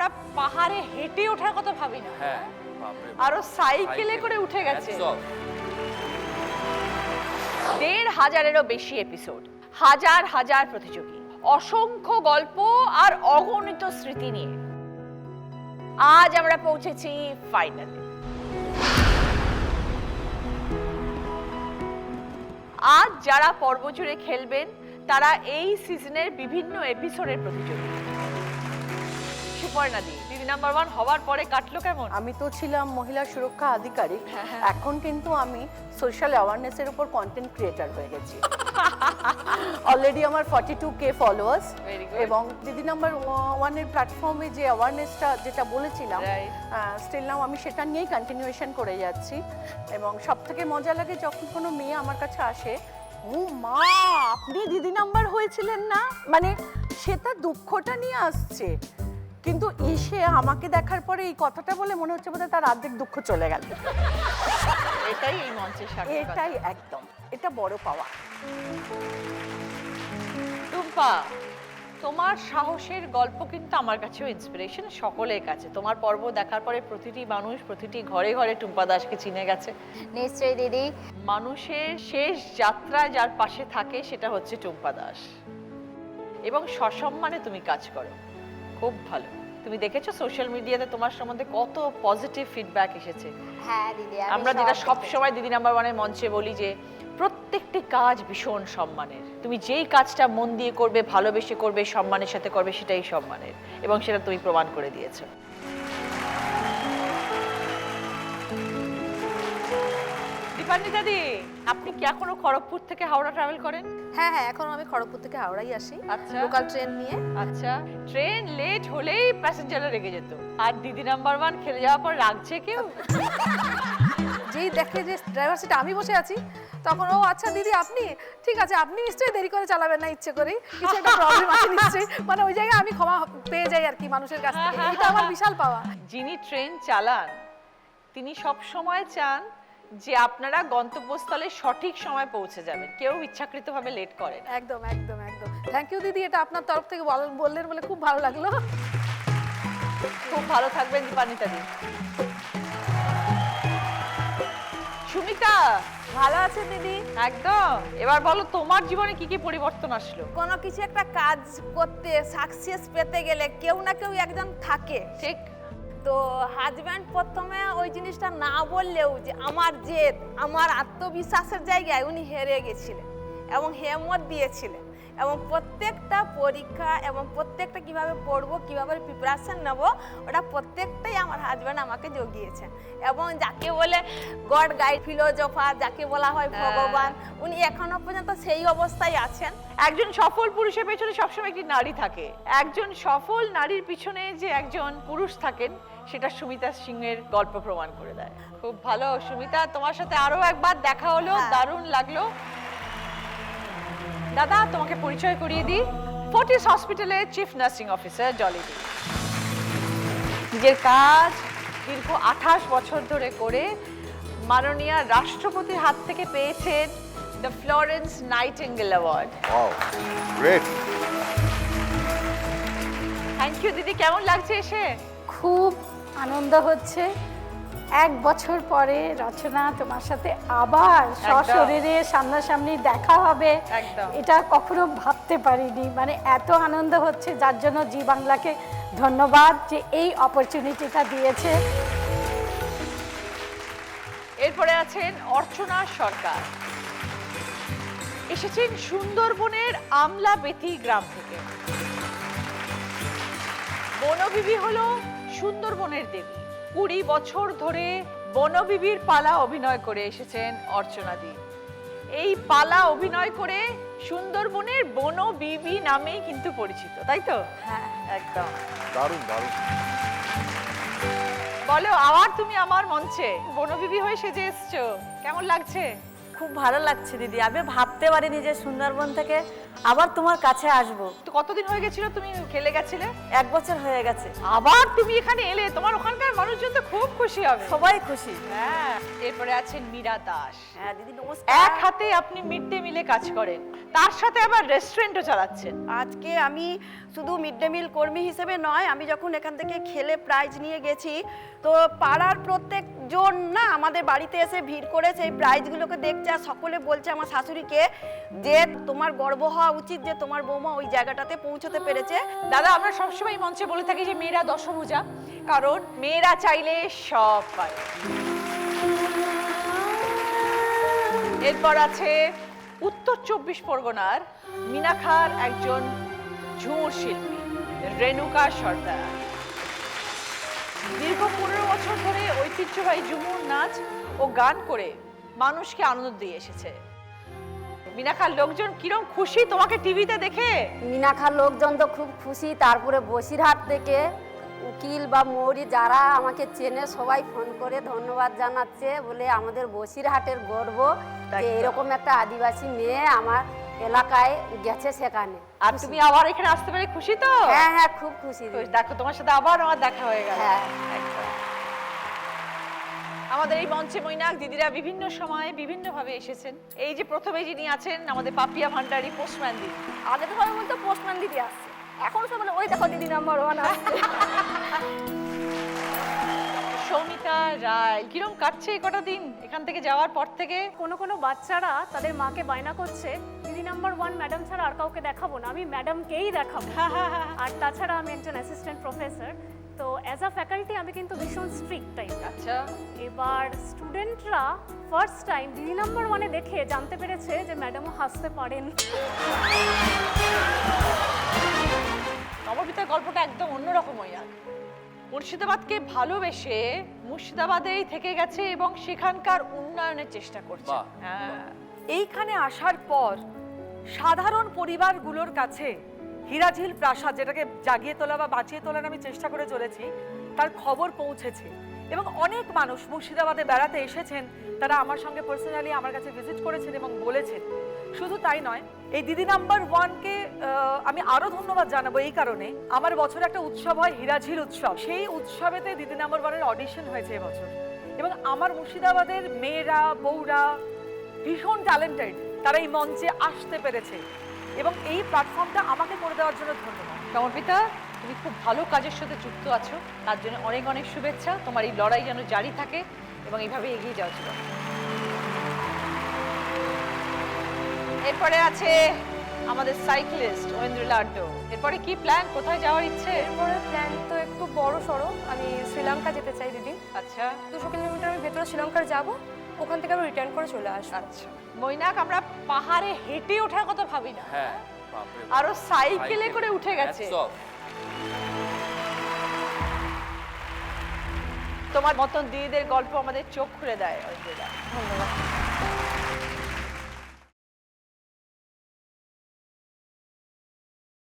আমরা পাহাড়ে হেঁটে ওঠার কথা ভাবি না। হ্যাঁ বাপরে বাপ। আরো সাইকেলে করে উঠে গেছে। একদম। ১,৫০০-এরও বেশি এপিসোড, হাজার হাজার প্রতিযোগী, অসংখ্য গল্প আর অগণিত স্মৃতি নিয়ে আজ আমরা পৌঁছেছি ফাইনালে। আজ যারা পর্ব জুড়ে খেলবেন তারা এই সিজনের বিভিন্ন এপিসোডের প্রতিযোগী। সুপর্ণা দি, দিদি নাম্বার 1 হওয়ার পরে কাটলো কেমন? আমি তো ছিলাম মহিলা সুরক্ষা আধিকারিক, এখন কিন্তু আমি সোশ্যাল অ্যাওয়ারনেসের উপর কন্টেন্ট ক্রিয়েটর হয়ে গেছি। অলরেডি আমার 42K ফলোয়ার্স, Very good. এবং দিদি নাম্বার 1-এর প্ল্যাটফর্মে যে অ্যাওয়ারনেসটা যেটা বলেছিলাম, Right. স্টিল নাও আমি সেটা নিয়েই কন্টিনিউয়েশন করে যাচ্ছি। এবং সব থেকে মজা লাগে যখন কোনো মেয়ে আমার কাছে আসে, ও মা আপনি দিদি নাম্বার হয়েছিলেন না, মানে সে তার দুঃখটা নিয়ে আসছে, কিন্তু এসে আমাকে দেখার পরে এই কথাটা বলে মনে হচ্ছে বোধহয় তার অর্ধেক দুঃখ চলে গেল। এটাই এই মঞ্চের সার্থকতা। এটাই একদম, এটা বড় পাওয়া। টুম্পা, তোমার সাহসের গল্প কিন্তু আমার কাছেও ইন্সপিরেশন, সকলের কাছে। তোমার পর্ব দেখার পরে প্রতিটি মানুষ প্রতিটি ঘরে ঘরে টুম্পা দাসকে চিনে গেছে। নিশ্চয়ই দিদি। মানুষের শেষ যাত্রায় যার পাশে থাকে সেটা হচ্ছে টুম্পা দাস, এবং সসম্মানে তুমি কাজ করো, খুব ভালো। তুমি দেখেছো সোশ্যাল মিডিয়াতে তোমার সম্বন্ধে কত পজিটিভ ফিডব্যাক এসেছে। হ্যাঁ দিদি, আমরা যেটা সব সময় দিদি নাম্বার 1-এর মঞ্চে বলি যে প্রত্যেকটি কাজ ভীষণ সম্মানের। তুমি যেই কাজটা মন দিয়ে করবে, ভালোবেসে করবে, সম্মানের সাথে করবে, সেটাই সম্মানের, এবং সেটা তুমি প্রমাণ করে দিয়েছো। দীপান্বিতা দি, আপনি কি এখনো খড়গপুর থেকে হাওড়া ট্রাভেল করেন? হ্যাঁ হ্যাঁ, এখন আমি খড়গপুর থেকে হাওড়াই আসি, আচ্ছা। লোকাল ট্রেন নিয়ে। আচ্ছা, ট্রেন লেট হলেই প্যাসেঞ্জাররা রেগে যেত, আর দিদি নাম্বার 1 খেলে যাওয়ার পর রাগছে কেউ? যেই দেখে যে ড্রাইভার সিটে আমি বসে আছি, তখন ও আচ্ছা দিদি আপনি, ঠিক আছে আপনি নিশ্চয়ই দেরি করে চালাবেন না ইচ্ছে করে, কিছু একটা প্রবলেম আছে নিশ্চয়ই, মানে ওই জায়গায় আমি ক্ষমা পেয়ে যাই আর কি মানুষের কাছ থেকে। এটা আমার বিশাল পাওয়া। যিনি ট্রেন চালান তিনি সব সময় চান যে আপনারা গন্তব্যস্থলে সঠিক সময় পৌঁছে যাবেন, কেউ ইচ্ছাকৃতভাবে লেট করে না। একদম একদম একদম, থ্যাংক ইউ দিদি, এটা আপনার তরফ থেকে বললেন বলে খুব ভালো লাগলো। খুব ভালো থাকবেন দীপান্বিতা দি। সুমিতা, ভালো আছে দিদি? একদম। এবার বলো তোমার জীবনে কি কি পরিবর্তন আসলো? কোনো কিছু একটা কাজ করতে সাকসেস পেতে গেলে কেউ না কেউ একজন থাকে। ঠিক। তো হাজব্যান্ড প্রথমে ওই জিনিসটা না বললেও যে আমার জেদ, আমার আত্মবিশ্বাসের জায়গায় উনি হেরে গেছিলেন এবং হেমত দিয়েছিলেন, এবং প্রত্যেকটা পরীক্ষা এবং প্রত্যেকটা কিভাবে পড়বো, কিভাবে প্রিপারেশন নেব, ওটা প্রত্যেকটাই আমার হাজব্যান্ড আমাকে জগিয়েছেন। এবং যাকে বলে গড গাইড ফিলোজফার, যাকে বলা হয় ভগবান, উনি এখনো পর্যন্ত সেই অবস্থায় আছেন। একজন সফল পুরুষের পেছনে সবসময় একটি নারী থাকে, একজন সফল নারীর পিছনে যে একজন পুরুষ থাকেন সেটা সুমিতা সিংয়ের গল্প প্রমাণ করে দেয়। খুব ভালো সুমিতা, তোমার সাথে আরো একবার দেখা হলো, দারুণ লাগলো। দাদা, তোমাকে পরিচয় করিয়ে দিই, ফোর্টিস হসপিটালের চিফ নার্সিং অফিসার জলিদি। নিজের কাজ দীর্ঘ 28 বছর ধরে করে মাননীয় রাষ্ট্রপতির হাত থেকে পেয়েছেন the Florence Nightingale award. Wow, great. Thank you দিদি, কেমন লাগছে এসে? খুব আনন্দ হচ্ছে। 1 বছর পরে রচনা তোমার সাথে আবার সশরীরে সামনাসামনি দেখা হবে, একদম। এটা কখনো ভাবতে পারিনি। মানে এত আনন্দ হচ্ছে, যার জন্য জি বাংলাকে ধন্যবাদ যে এই অপরচুনিটিটা দিয়েছে। এরপরে আছেন অর্চনা সরকার, এসেছেন সুন্দরবনের আমলাবেতি গ্রাম থেকে। বনবিবি হলো সুন্দরবনের দেবী। 20 বছর ধরে বনবিবির পালা অভিনয় করে এসেছেন অর্চনা দি। এই পালা অভিনয় করে সুন্দরবনের বনবিবি নামেই কিন্তু পরিচিত, তাই তো? হ্যাঁ একদম। দারুণ দারুণ। বলো, আবার তুমি আমার মঞ্চে বনবিবি হয়ে সেজে এসছো, কেমন লাগছে? খুব ভালো লাগছে দিদি। আমি ভাবতে পারিনি যে সুন্দরবন থেকে আবার তোমার কাছে আসবো। তো কতদিন হয়ে গেছিল তুমি খেলে গেছিলে? 1 বছর হয়ে গেছে। আবার তুমি এখানে এলে, তোমার ওখানকার মানুষজন তো খুব খুশি হবে। সবাই খুশি। হ্যাঁ। এরপরে আছেন মীরা দাস। হ্যাঁ দিদি নমস্কার। এক হাতে আপনি মিড ডে মিলে কাজ করেন, তার সাথে আবার রেস্টুরেন্টও চালাচ্ছেন। আজকে আমি শুধু মিড ডে মিল কর্মী হিসেবে নয়, আমি যখন এখান থেকে খেলে প্রাইজ নিয়ে গেছি, তো পাড়ার প্রত্যেকজন না আমাদের বাড়িতে এসে ভিড় করেছে এই প্রাইজগুলোকে দেখছে, আর সকলে বলছে আমার শাশুড়িকে যে তোমার গর্ব হওয়া উচিত যে তোমার বৌমা ওই জায়গাটাতে পৌঁছতে পেরেছে। দাদা, আমরা সবসময় মঞ্চে বলে থাকি যে মেয়েরা দশভুজা, কারণ মেয়েরা চাইলে সব পারে। এরপর আছে উত্তর 24 পরগনার মিনাখার একজন ঝুমুর শিল্পী রেণুকা সর্দার। দীর্ঘ 15 বছর ধরে ঐতিহ্যবাহী ঝুমুর নাচ ও গান করে মানুষকে আনন্দ দিয়ে এসেছে। মিনাখার লোকজন কিরম খুশি তোমাকে টিভিতে দেখে? মিনাখার লোকজন তো খুব খুশি। তারপরে বসিরহাট থেকে উকিল বা মৌরি যারা আমাকে চেনে সবাই ফোন করে ধন্যবাদ জানাচ্ছে, বলে আমাদের বসিরহাটের গর্ব যে এরকম একটা আদিবাসী মেয়ে আমার এলাকায় গেছে সেখানে। আর তুমি আবার এখানে আসতে পেরে খুশি তো? হ্যাঁ হ্যাঁ খুব খুশি। দেখো তোমার সাথে আবার আমার দেখা হয়ে গেল। হ্যাঁ একদম। আমাদের এই মঞ্চে মৈনাক দিদিরা বিভিন্ন সময়ে বিভিন্ন ভাবে এসেছেন। এই যে প্রথমে যিনি আছেন আমাদের পাপিয়া ভান্ডারী, পোস্টম্যান দিদি। আগে তো সবাই বলতো পোস্টম্যান দিদি আসছে, এখন সব বলে ওই দেখো দিদি নাম্বার 1 আসছে। সৌমিতা রায়, কিরম কাটছে এই কটা দিন এখান থেকে যাওয়ার পর থেকে? কোনো বাচ্চারা তাদের মাকে বায়না করছে দিদি নাম্বার 1 ম্যাডাম ছাড়া আর কাউকে দেখাবো না, আমি ম্যাডামকেই দেখাবো। আর তাছাড়া আমি একজন অ্যাসিস্ট্যান্ট প্রফেসর, তো অ্যাজ আ ফ্যাকাল্টি আমি কিন্তু ভীষণ স্ট্রিক্ট টাইপ। আচ্ছা। এবার স্টুডেন্টরা ফার্স্ট টাইম দিদি নাম্বার 1-এ দেখে জানতে পেরেছে যে ম্যাডামও হাসতে পারেন। নববিতার গল্পটা একদম অন্যরকম হয়ে যায়। মুর্শিদাবাদকে ভালোবেসে মুর্শিদাবাদেই থেকে গেছে এবং সেখানকার উন্নয়নের চেষ্টা করছে। হ্যাঁ। এইখানে আসার পর সাধারণ পরিবারগুলোর কাছে হীরাঝিল প্রাসাদ, যেটাকে জাগিয়ে তোলা বা বাঁচিয়ে তোলার আমি চেষ্টা করে চলেছি, তার খবর পৌঁছেছে এবং অনেক মানুষ মুর্শিদাবাদে বেড়াতে এসেছেন, তারা আমার সঙ্গে পার্সোনালি আমার কাছে ভিজিট করেছেন এবং বলেছেন। শুধু তাই নয়, এই দিদি নাম্বার 1-কে আমি আরো ধন্যবাদ জানাবো এই কারণে, আমার বছরে একটা উৎসব হয় হীরাঝিল উৎসব, সেই উৎসবেতে দিদি নাম্বার 1-এর অডিশন হয়েছে এবছর এবং আমার মুর্শিদাবাদের মেয়েরা বউরা ভীষণ ট্যালেন্টেড, তারা এই মঞ্চে আসতে পেরেছে এবং এই প্ল্যাটফর্মটা আমাকে করে দেওয়ার জন্য ধন্যবাদ। সমর্পিতা, তুমি খুব ভালো কাজের সাথে যুক্ত আছো, তার জন্য অনেক অনেক শুভেচ্ছা। তোমার এই লড়াই যেন জারি থাকে এবং এইভাবে এগিয়ে যাওয়া ছিল। এরপরে আছে আমাদের সাইক্লিস্ট ঐন্দ্র লাড্ডু। এরপরে কি প্ল্যান, কোথায় যাওয়ার ইচ্ছে? এরপরে প্ল্যান তো একটু বড় সড়ো, আমি শ্রীলঙ্কা যেতে চাই দিদি। আচ্ছা। 200 কিলোমিটার আমি ভেতরে শ্রীলঙ্কার যাব, ওখান থেকে আমি রিটার্ন করে চলে আসবো। আচ্ছা। মৈনাক, আমরা পাহাড়ে হেঁটে ওঠার কথা ভাবি না, হ্যাঁ আরো সাইকেলে করে উঠে গেছে। তোমার মতন দিদিদের গল্প আমাদের চোখ খুলে দেয়।